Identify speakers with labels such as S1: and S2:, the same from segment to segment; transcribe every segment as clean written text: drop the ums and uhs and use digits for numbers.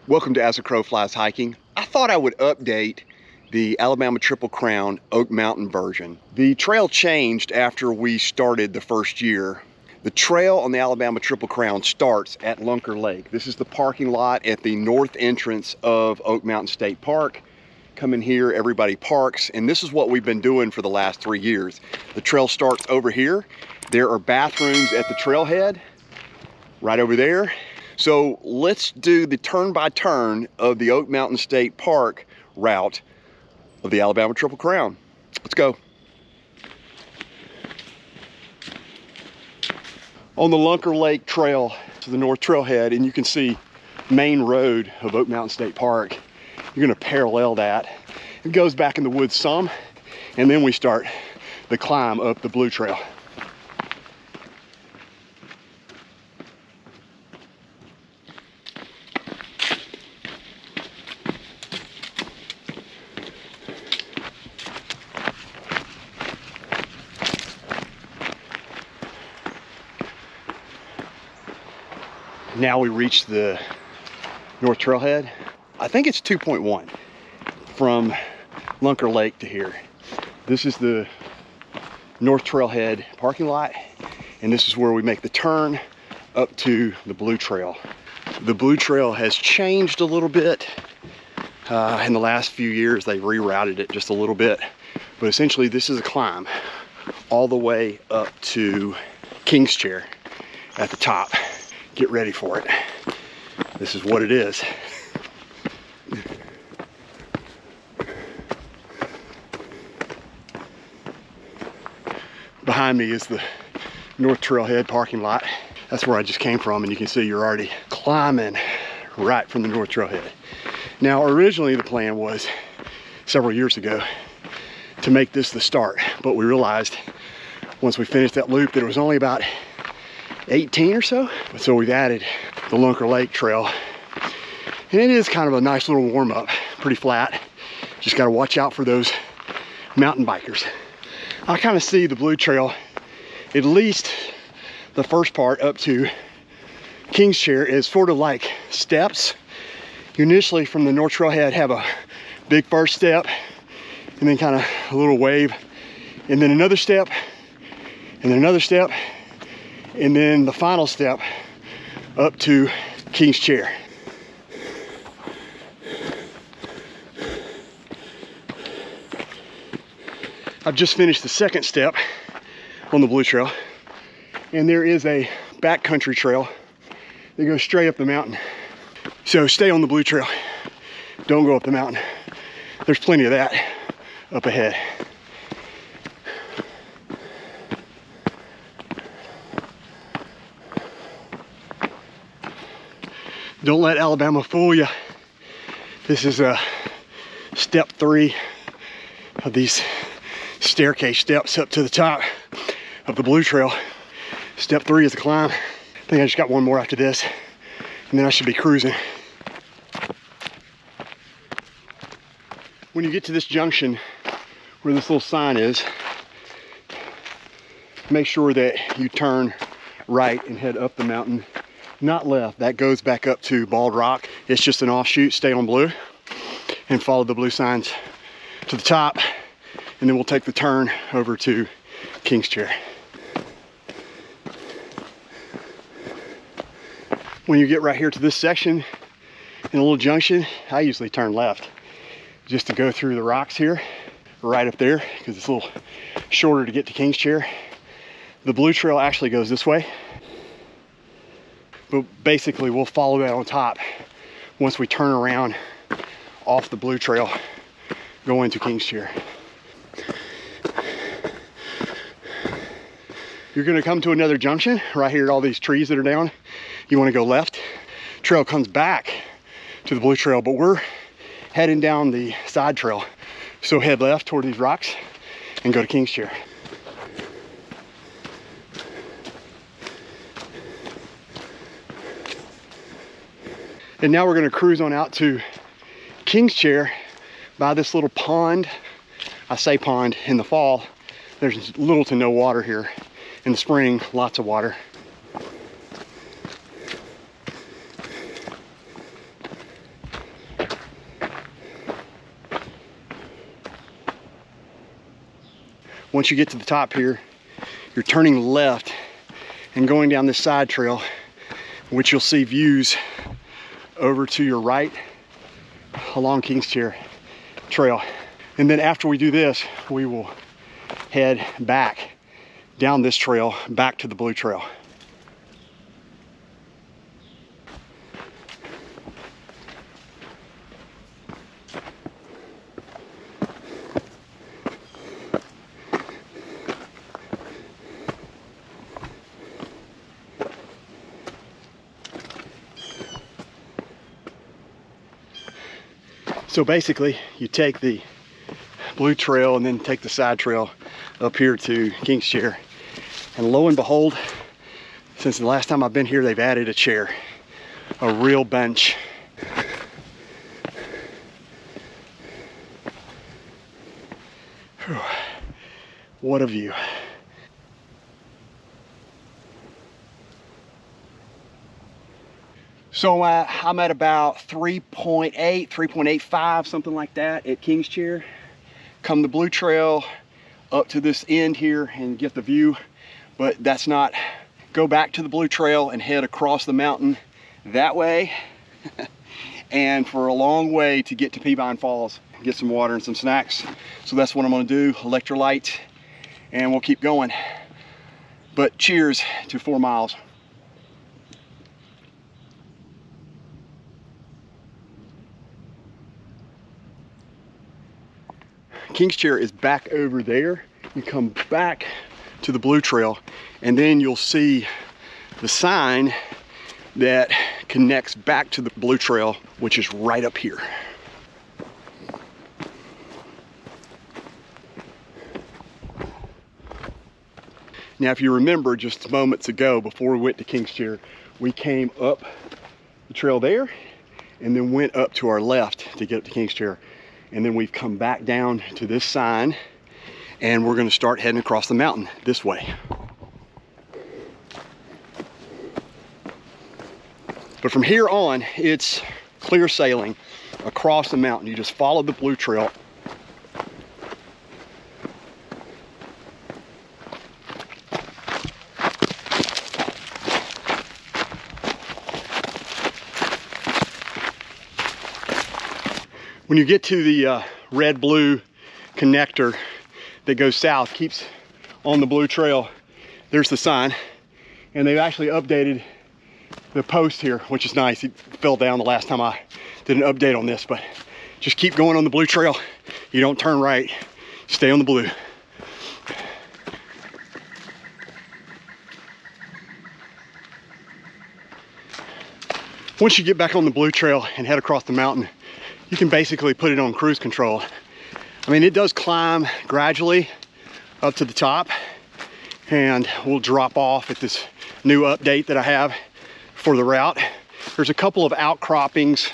S1: Welcome to As a Crow Flies Hiking. I thought I would update the Alabama Triple Crown Oak Mountain version. The trail changed after we started the first year. The trail on the Alabama Triple Crown starts at Lunker Lake. This is the parking lot at the north entrance of Oak Mountain State Park. Come in here, everybody parks, and this is what we've been doing for the last 3 years. The trail starts over here. There are bathrooms at the trailhead, right over there. So let's do the turn-by-turn of the Oak Mountain State Park route of the Alabama Triple Crown. Let's go. On the Lunker Lake Trail to the north trailhead, and you can see main road of Oak Mountain State Park. You're gonna parallel that. It goes back in the woods some, and then we start the climb up the Blue Trail. Now we reach the north trailhead. I think it's 2.1 from Lunker Lake to here. This is the north trailhead parking lot, and this is where we make the turn up to the Blue Trail. The Blue Trail has changed a little bit. In the last few years, they rerouted it just a little bit, but essentially this is a climb all the way up to King's Chair at the top. Get ready for it. This is what it is. Behind me is the North Trailhead parking lot. That's where I just came from, and you can see you're already climbing right from the North Trailhead. Now, originally the plan was several years ago to make this the start, but we realized once we finished that loop that it was only about 18 or so. So we've added the Lunker Lake Trail, and it is kind of a nice little warm-up, pretty flat. Just got to watch out for those mountain bikers. I kind of see the Blue Trail, at least the first part up to King's Chair, is sort of like steps. You initially from the North Trailhead have a big first step, and then kind of a little wave, and then another step, and then another step, and then the final step up to King's Chair. I've just finished the second step on the Blue Trail, and there is a backcountry trail that goes straight up the mountain. So stay on the Blue Trail, don't go up the mountain. There's plenty of that up ahead. Don't let Alabama fool you. This is step 3 of these staircase steps up to the top of the Blue Trail. Step 3 is the climb. I think I just got one more after this, and then I should be cruising. When you get to this junction where this little sign is, make sure that you turn right and head up the mountain. Not left. That goes back up to Bald Rock. It's just an offshoot. Stay on Blue and follow the blue signs to the top, and then we'll take the turn over to King's Chair. When you get right here to this section in a little junction, I usually turn left just to go through the rocks here, right up there, because it's a little shorter to get to King's Chair. The Blue Trail actually goes this way, but basically we'll follow that on top once we turn around off the Blue Trail going to King's Chair. You're going to come to another junction right here, all these trees that are down. You want to go left. Trail comes back to the Blue Trail, but we're heading down the side trail, so head left toward these rocks and go to King's Chair. And now we're going to cruise on out to King's Chair by this little pond. I say pond. In the fall, there's little to no water here. In the spring, lots of water. Once you get to the top here, you're turning left and going down this side trail, which you'll see views over to your right along King's Chair Trail. And then after we do this, we will head back down this trail back to the Blue Trail. So basically, you take the Blue Trail and then take the side trail up here to King's Chair. And lo and behold, since the last time I've been here, they've added a chair, a real bench. Whew. What a view. So I'm at about 3.8, 3.85, something like that at King's Chair. Come the Blue Trail up to this end here and get the view, but that's not. Go back to the Blue Trail and head across the mountain that way and for a long way to get to Peavine Falls, get some water and some snacks. So that's what I'm gonna do, electrolyte, and we'll keep going. But cheers to 4 miles. King's Chair is back over there. You come back to the Blue Trail and then you'll see the sign that connects back to the Blue Trail, which is right up here. Now, if you remember just moments ago before we went to King's Chair, we came up the trail there and then went up to our left to get up to King's Chair. And then we've come back down to this sign and we're gonna start heading across the mountain this way. But from here on, it's clear sailing across the mountain. You just follow the Blue Trail. When you get to the red-blue connector that goes south, keeps on the Blue Trail, there's the sign. And they've actually updated the post here, which is nice. It fell down the last time I did an update on this, but just keep going on the Blue Trail. You don't turn right, stay on the blue. Once you get back on the Blue Trail and head across the mountain, you can basically put it on cruise control. I mean, it does climb gradually up to the top and we'll drop off at this new update that I have for the route. There's a couple of outcroppings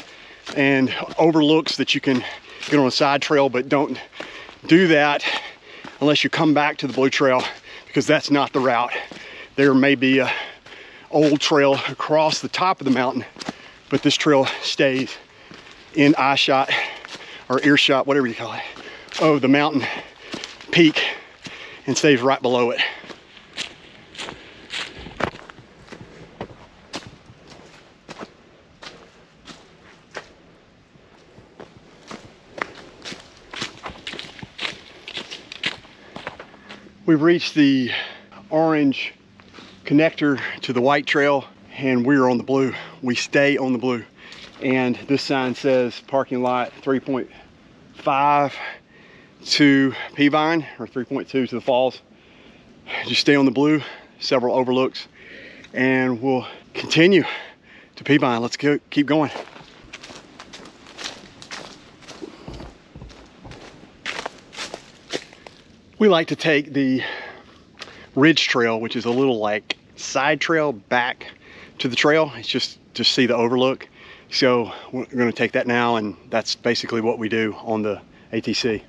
S1: and overlooks that you can get on a side trail, but don't do that unless you come back to the Blue Trail, because that's not the route. There may be a old trail across the top of the mountain, but this trail stays in eye shot or earshot, whatever you call it, of the mountain peak and stays right below it. We've reached the orange connector to the white trail and we're on the blue. We stay on the blue. And this sign says parking lot 3.5 to Peavine, or 3.2 to the falls. Just stay on the blue, several overlooks, and we'll continue to Peavine. Let's go, keep going. We like to take the ridge trail, which is a little like side trail back to the trail. It's just to see the overlook. So we're going to take that now, and that's basically what we do on the ATC.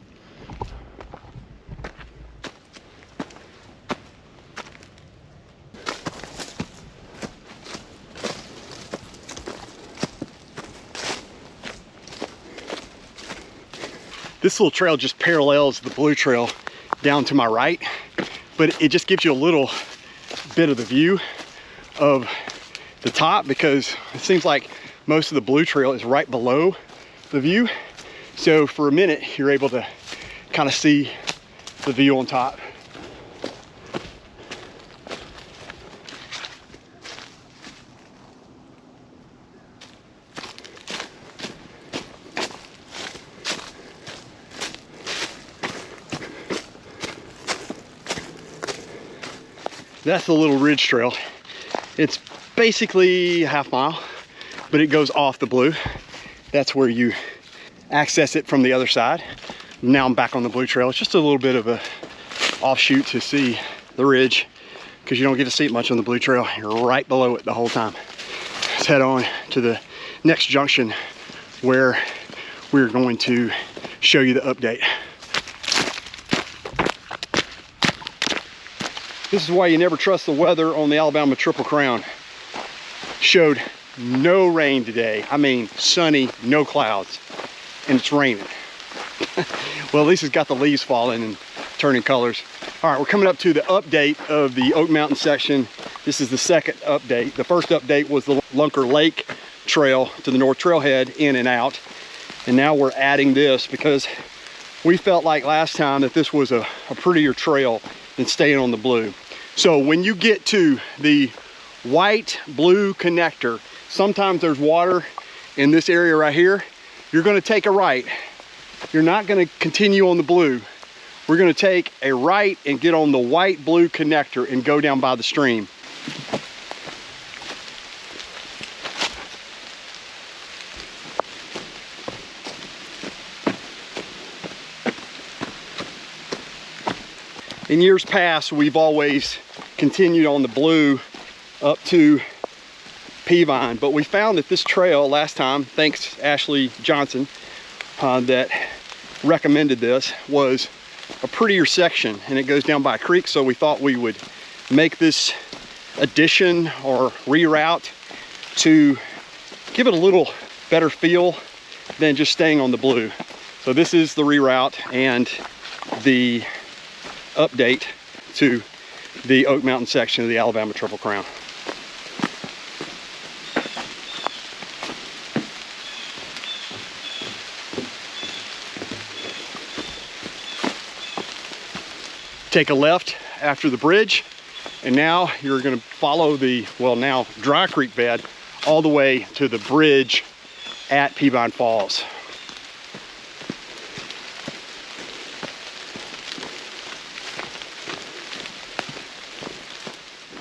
S1: This little trail just parallels the Blue Trail down to my right, but it just gives you a little bit of the view of the top, because it seems like most of the blue trail is right below the view. So for a minute, you're able to kind of see the view on top. That's the little ridge trail. It's basically a half mile, but it goes off the blue. That's where you access it from the other side. Now I'm back on the blue trail. It's just a little bit of a offshoot to see the ridge, because you don't get to see it much on the blue trail. You're right below it the whole time. Let's head on to the next junction where we're going to show you the update. This is why you never trust the weather on the Alabama Triple Crown. Showed no rain today. I mean, sunny, no clouds, and it's raining. Well, at least it's got the leaves falling and turning colors. All right, we're coming up to the update of the Oak Mountain section. This is the second update. The first update was the Lunker Lake trail to the North Trailhead, in and out. And now we're adding this because we felt like last time that this was a prettier trail than staying on the blue. So when you get to the white blue connector, sometimes there's water in this area right here. You're going to take a right. You're not going to continue on the blue. We're going to take a right and get on the white blue connector and go down by the stream. In years past, we've always continued on the blue up to Peavine, but we found that this trail last time, thanks Ashley Johnson, that recommended this, was a prettier section, and it goes down by a creek. So we thought we would make this addition or reroute to give it a little better feel than just staying on the blue. So this is the reroute and the update to the Oak Mountain section of the Alabama Triple Crown. Take a left after the bridge, and now you're going to follow the, well, now dry creek bed all the way to the bridge at Peavine Falls.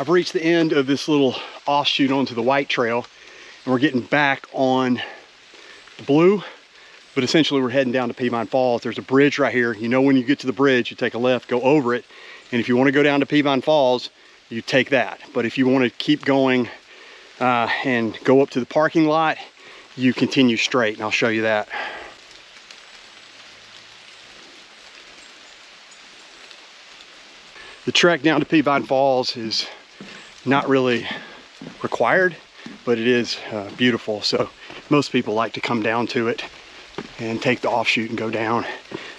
S1: I've reached the end of this little offshoot onto the white trail, and we're getting back on the blue, but essentially we're heading down to Peavine Falls. There's a bridge right here. You know, when you get to the bridge, you take a left, go over it, and if you want to go down to Peavine Falls, you take that. But if you want to keep going and go up to the parking lot, you continue straight, and I'll show you that. The trek down to Peavine Falls is not really required, but it is beautiful. So most people like to come down to it and take the offshoot and go down.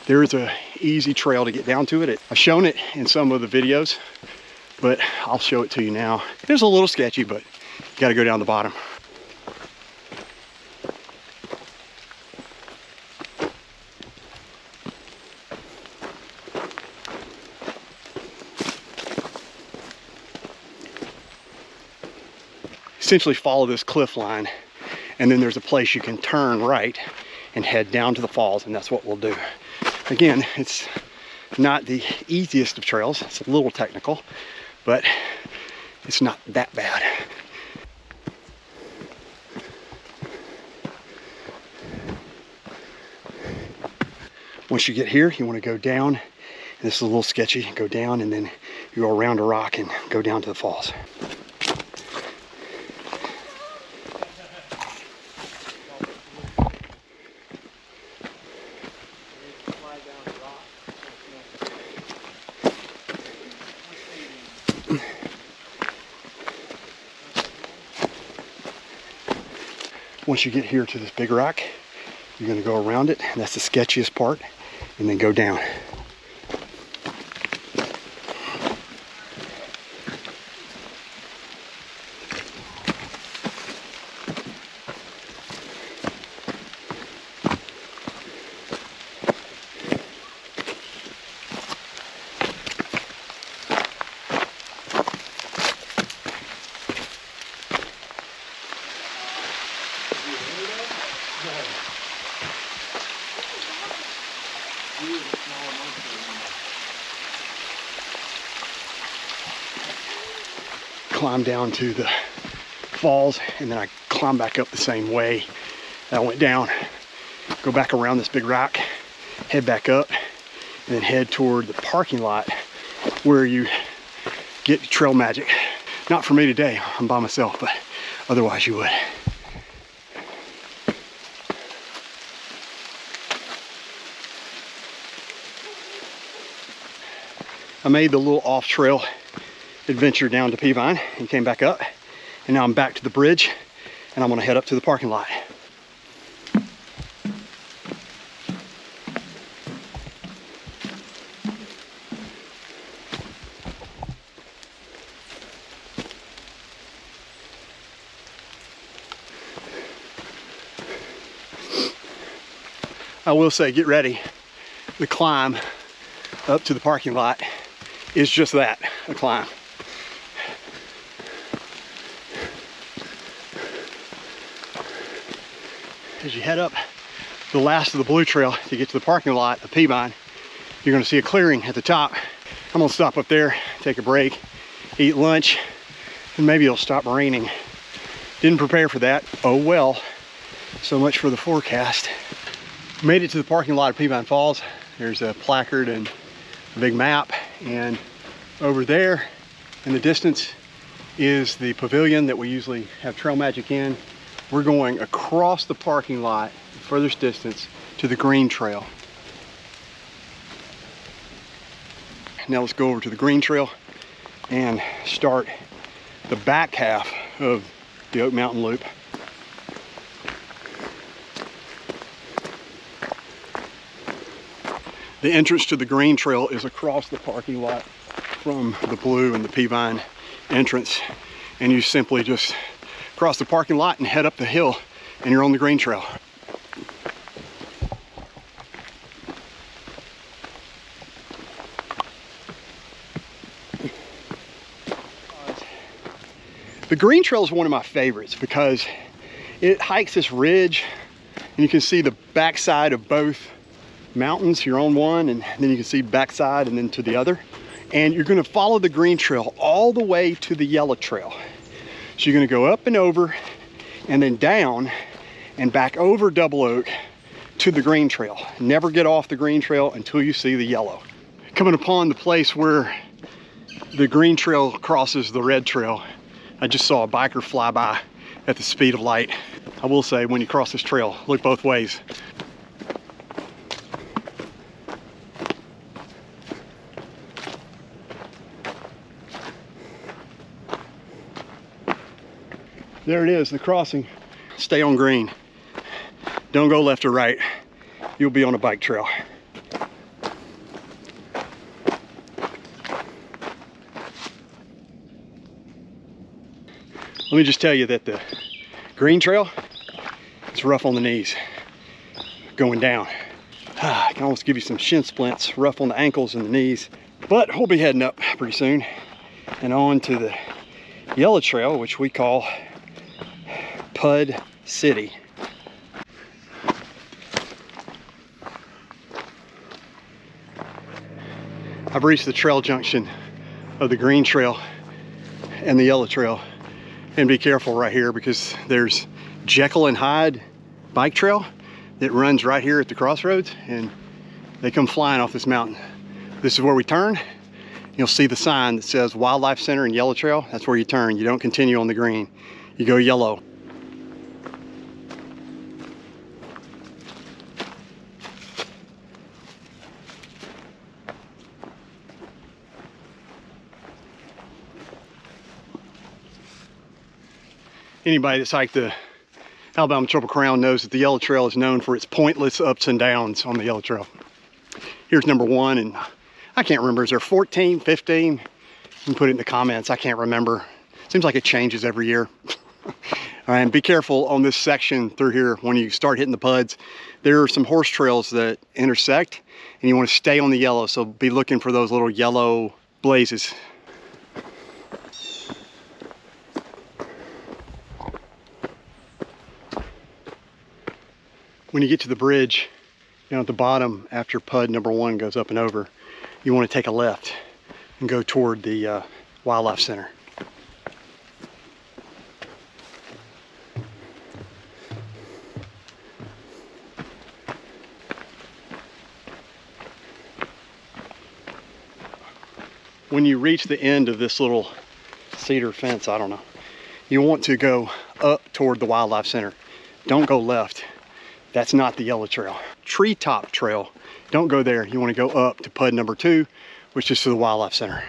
S1: There is a easy trail to get down to it. I've shown it in some of the videos, but I'll show it to you now. It's a little sketchy, but you got to go down the bottom. Essentially follow this cliff line, and then there's a place you can turn right and head down to the falls, and that's what we'll do. Again, it's not the easiest of trails. It's a little technical, but it's not that bad. Once you get here, you want to go down, and this is a little sketchy, go down, and then you go around a rock and go down to the falls. Once you get here to this big rock, you're going to go around it, and that's the sketchiest part, and then go down. Climb down to the falls, and then I climb back up the same way that I went down. Go back around this big rock, head back up, and then head toward the parking lot where you get trail magic. Not for me today, I'm by myself, but otherwise you would. I made the little off-trail adventure down to Peavine and came back up, and now I'm back to the bridge, and I'm gonna head up to the parking lot. I will say, get ready. The climb up to the parking lot is just that, a climb. As you head up the last of the blue trail to get to the parking lot of Peavine, you're gonna see a clearing at the top. I'm gonna stop up there, take a break, eat lunch, and maybe it'll stop raining. Didn't prepare for that. Oh well. So much for the forecast. Made it to the parking lot of Peavine Falls. There's a placard and a big map, and over there in the distance is the pavilion that we usually have trail magic in. We're going across the parking lot, the furthest distance, to the green trail. Now let's go over to the green trail and start the back half of the Oak Mountain Loop. The entrance to the green trail is across the parking lot from the blue and the Peavine entrance, and you simply just cross the parking lot and head up the hill, and you're on the green trail. The green trail is one of my favorites because it hikes this ridge, and you can see the backside of both mountains. You're on one, and then you can see backside and then to the other. And you're gonna follow the green trail all the way to the yellow trail. So you're gonna go up and over, and then down and back over Double Oak to the green trail. Never get off the green trail until you see the yellow. Coming upon the place where the green trail crosses the red trail, I just saw a biker fly by at the speed of light. I will say, when you cross this trail, look both ways. There it is, the crossing. Stay on green. Don't go left or right. You'll be on a bike trail. Let me just tell you that the green trail, it's rough on the knees going down. I can almost give you some shin splints, rough on the ankles and the knees. But we'll be heading up pretty soon and on to the yellow trail, which we call PUD City. I've reached the trail junction of the green trail and the yellow trail. And be careful right here, because there's Jekyll and Hyde bike trail that runs right here at the crossroads, and they come flying off this mountain. This is where we turn. You'll see the sign that says Wildlife Center and Yellow Trail. That's where you turn. You don't continue on the green. You go yellow. Anybody that's hiked the Alabama Triple Crown knows that the yellow trail is known for its pointless ups and downs on the yellow trail. Here's number 1, and I can't remember, is there 14, 15? You can put it in the comments, I can't remember. Seems like it changes every year. And be careful on this section through here when you start hitting the PUDs. There are some horse trails that intersect, and you want to stay on the yellow, so be looking for those little yellow blazes. When you get to the bridge, Down at the bottom, after PUD number 1 goes up and over, you want to take a left and go toward the Wildlife Center. When you reach the end of this little cedar fence, I don't know, you want to go up toward the Wildlife Center. Don't go left. That's not the yellow trail. Treetop trail, don't go there. You want to go up to PUD number 2, which is to the Wildlife Center.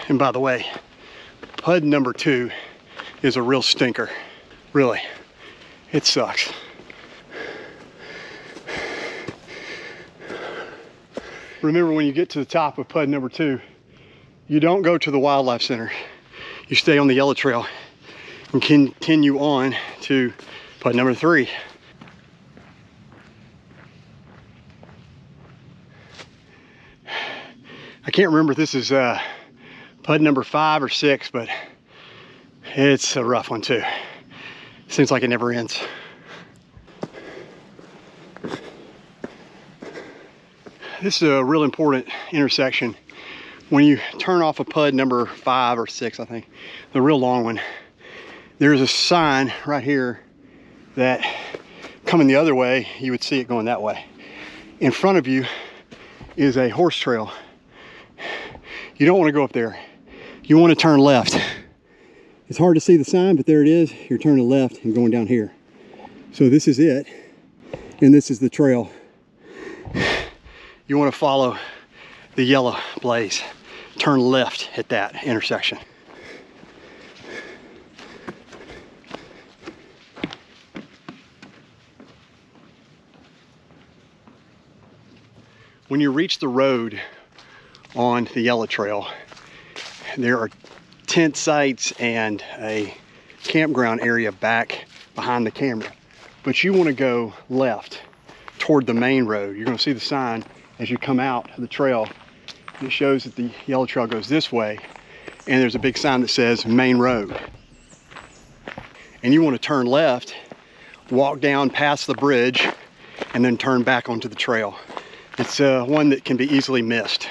S1: And by the way, PUD number 2 is a real stinker. Really, it sucks. Remember, when you get to the top of PUD number 2, you don't go to the Wildlife Center. You stay on the yellow trail and continue on to PUD number 3. I can't remember if this is PUD number 5 or 6, but it's a rough one too. Seems like it never ends. This is a real important intersection. When you turn off of PUD number 5 or 6, I think, the real long one, there's a sign right here that coming the other way, you would see it going that way. In front of you is a horse trail. You don't want to go up there. You want to turn left. It's hard to see the sign, but there it is. You're turning left and going down here. So this is it, and this is the trail. You want to follow the yellow blaze. Turn left at that intersection. When you reach the road on the yellow trail, there are tent sites and a campground area back behind the camera. But you want to go left toward the main road. You're going to see the sign as you come out of the trail. It shows that the yellow trail goes this way, and there's a big sign that says main road. And you want to turn left, walk down past the bridge, and then turn back onto the trail. It's one that can be easily missed.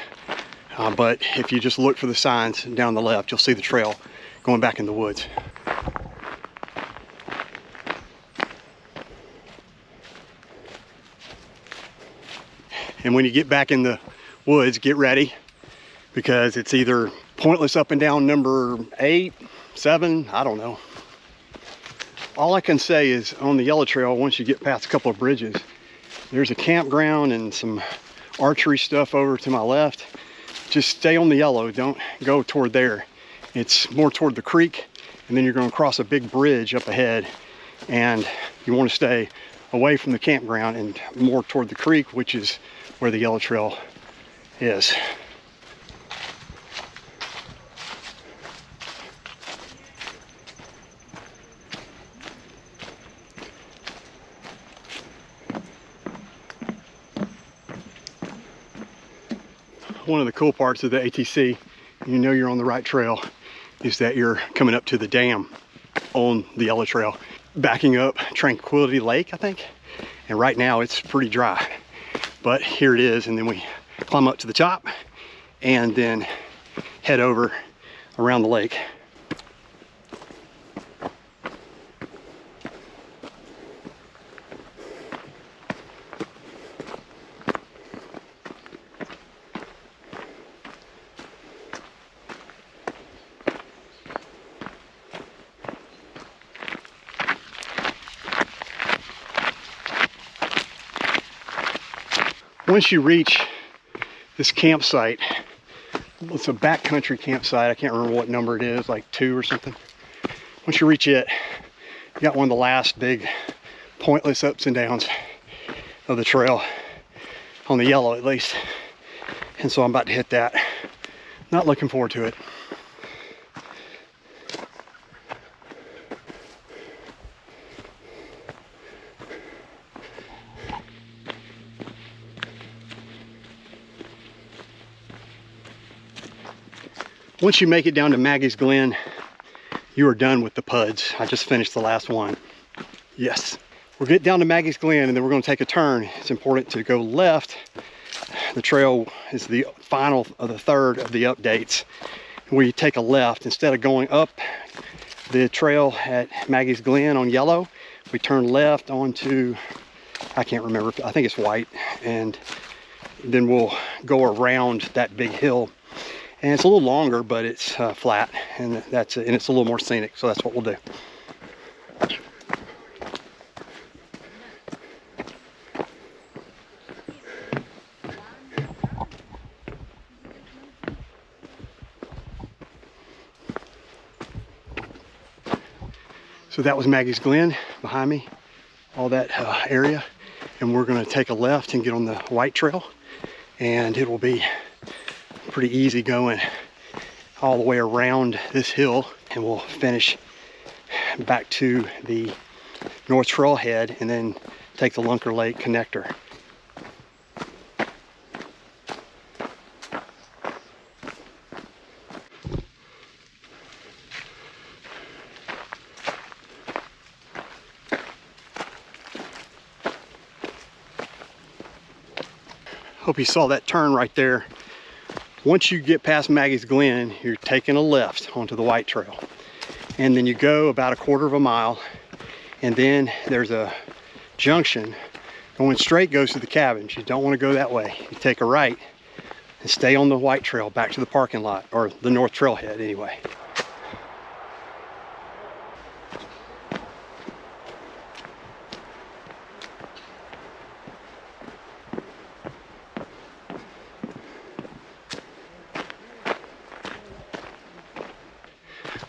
S1: But if you just look for the signs down the left, you'll see the trail going back in the woods. And when you get back in the woods, get ready, because it's either pointless up and down number 8, 7, I don't know. All I can say is on the yellow trail, once you get past a couple of bridges, there's a campground and some archery stuff over to my left. Just stay on the yellow, don't go toward there. It's more toward the creek, and then you're going to cross a big bridge up ahead, and you want to stay away from the campground and more toward the creek, which is where the yellow trail is. One of the cool parts of the ATC, you know you're on the right trail, is that you're coming up to the dam on the yellow trail, backing up Tranquility Lake, I think. And right now it's pretty dry, but here it is. And then we climb up to the top and then head over around the lake. Once you reach this campsite, it's a backcountry campsite. I can't remember what number it is, like 2 or something. Once you reach it, you got one of the last big pointless ups and downs of the trail, on the yellow at least. And so I'm about to hit that. Not looking forward to it. Once you make it down to Maggie's Glen, you are done with the PUDs. I just finished the last one. Yes. We'll get down to Maggie's Glen and then we're going to take a turn. It's important to go left. The trail is the final of the third of the updates. We take a left. Instead of going up the trail at Maggie's Glen on yellow, we turn left onto, I can't remember, I think it's white, and then we'll go around that big hill. And it's a little longer, but it's flat, and that's it, and it's a little more scenic, so that's what we'll do. So that was Maggie's Glen behind me, all that area, and we're going to take a left and get on the white trail, and it will be pretty easy going all the way around this hill, and we'll finish back to the North Trailhead and then take the Lunker Lake connector. Hope you saw that turn right there. Once you get past Maggie's Glen, you're taking a left onto the white trail. And then you go about 1/4 of a mile, and then there's a junction. Going straight goes to the cabins. You don't want to go that way. You take a right and stay on the white trail back to the parking lot, or the North Trailhead anyway.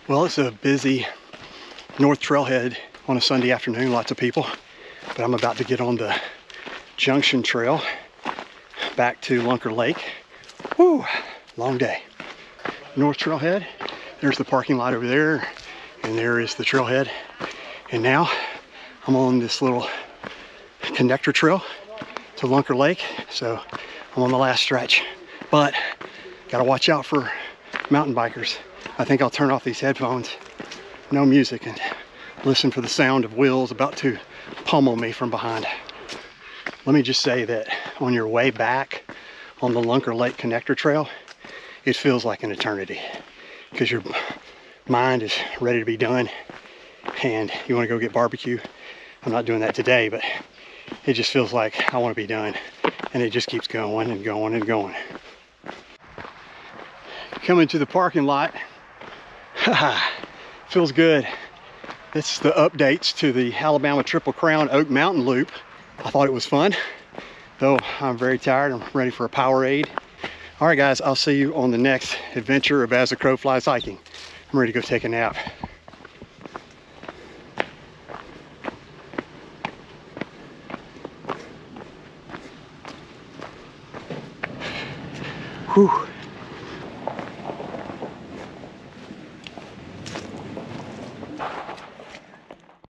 S1: Well, it's a busy North Trailhead on a Sunday afternoon, lots of people, but I'm about to get on the junction trail back to Lunker Lake. Woo, long day. North Trailhead, there's the parking lot over there, and there is the trailhead. And now I'm on this little connector trail to Lunker Lake, so I'm on the last stretch, but gotta watch out for mountain bikers. I think I'll turn off these headphones, no music, and listen for the sound of wheels about to pummel me from behind. Let me just say that on your way back on the Lunker Lake connector trail, it feels like an eternity because your mind is ready to be done and you want to go get barbecue. I'm not doing that today, but it just feels like I want to be done, and it just keeps going and going and going. Coming to the parking lot. Feels good. This is the updates to the Alabama Triple Crown Oak Mountain Loop. I thought it was fun, though I'm very tired. I'm ready for a Powerade. All right, guys, I'll see you on the next adventure of As the Crow Flies hiking. I'm ready to go take a nap. Whew.